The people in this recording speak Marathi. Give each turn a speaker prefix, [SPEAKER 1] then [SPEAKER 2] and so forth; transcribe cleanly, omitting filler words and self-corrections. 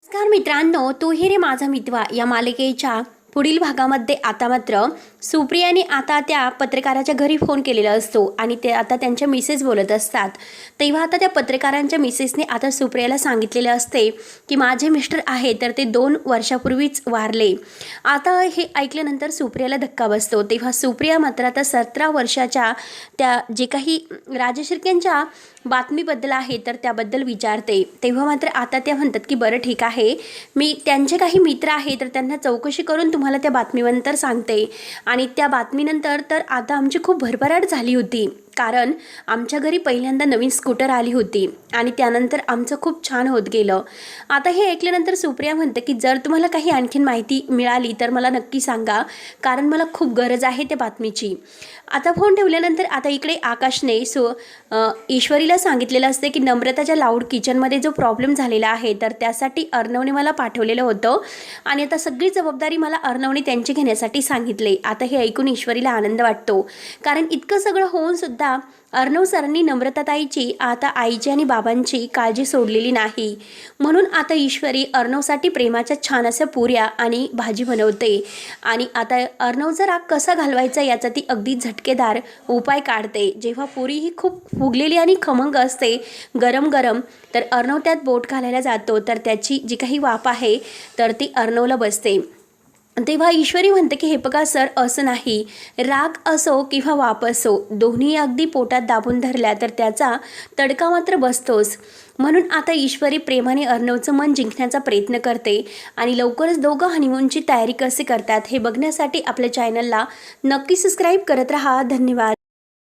[SPEAKER 1] नमस्कार मित्रांनो, तू ही रे माझा मितवा या मालिकेच्या पुढील भागामध्ये आता मात्र सुप्रियाने आता त्या पत्रकाराच्या घरी फोन केलेला असतो आणि ते आता त्यांच्या मिसेस बोलत असतात। तेव्हा आता त्या पत्रकारांच्या मिसेसने आता सुप्रियाला सांगितलेलं असते की माझे मिस्टर आहे तर ते 2 वर्षापूर्वीच वारले। आता हे ऐकल्यानंतर सुप्रियाला धक्का बसतो। तेव्हा सुप्रिया मात्र आता 17 वर्षाच्या त्या जे काही राजशिर्केंच्या बातमीबद्दल आहे तर त्याबद्दल विचारते। तेव्हा मात्र आता त्या म्हणतात की बरं ठीक आहे, मी त्यांचे काही मित्र आहे तर त्यांना चौकशी करून तुम्हाला त्या बातमीनंतर सांगते। आणि त्या बातमीनंतर तर आता आमची खूप भरभराट झाली होती, कारण आमच्या घरी पहिल्यांदा नवीन स्कूटर आली होती आणि त्यानंतर आमचं खूप छान होत गेलं। आता हे ऐकल्यानंतर सुप्रिया म्हणते की जर तुम्हाला काही आणखीन माहिती मिळाली तर मला नक्की सांगा, कारण मला खूप गरज आहे त्या बातमीची। आता फोन ठेवल्यानंतर आता इकडे आकाशने ईश्वरीला सांगितलेलं असते की नम्रताच्या लाऊड किचनमध्ये जो प्रॉब्लेम झालेला आहे तर त्यासाठी अर्णवने मला पाठवलेलं होतं आणि आता सगळी जबाबदारी मला अर्णवने त्यांची घेण्यासाठी सांगितले। आता हे ऐकून ईश्वरीला आनंद वाटतो, कारण इतकं सगळं होऊन सुद्धा अर्णव सरांनी नम्रताताईची आता आईची आणि बाबांची काळजी सोडलेली नाही। म्हणून आता ईश्वरी अर्णवसाठी प्रेमाच्या छान अशा पुऱ्या आणि भाजी बनवते आणि आता अर्णव जरा कसा घालवायचा याचा ती अगदी झटकेदार उपाय काढते। जेव्हा पुरी ही खूप फुगलेली आणि खमंग असते गरम गरम, तर अर्णव त्यात बोट घालायला जातो तर त्याची जी काही वाफ आहे तर ती अर्णवला बसते। तेव्हा ईश्वरी म्हणते की हे बघा सर, असं नाही, राग असो किंवा वाप असो दोन्ही अगदी पोटात दाबून धरल्या तर त्याचा तडका मात्र बसतोच। म्हणून आता ईश्वरी प्रेमाने अर्णवचं मन जिंकण्याचा प्रयत्न करते आणि लवकरच दोघं हनीमूनची तयारी कशी करतात हे बघण्यासाठी आपल्या चॅनलला नक्की सबस्क्राईब करत राहा। धन्यवाद।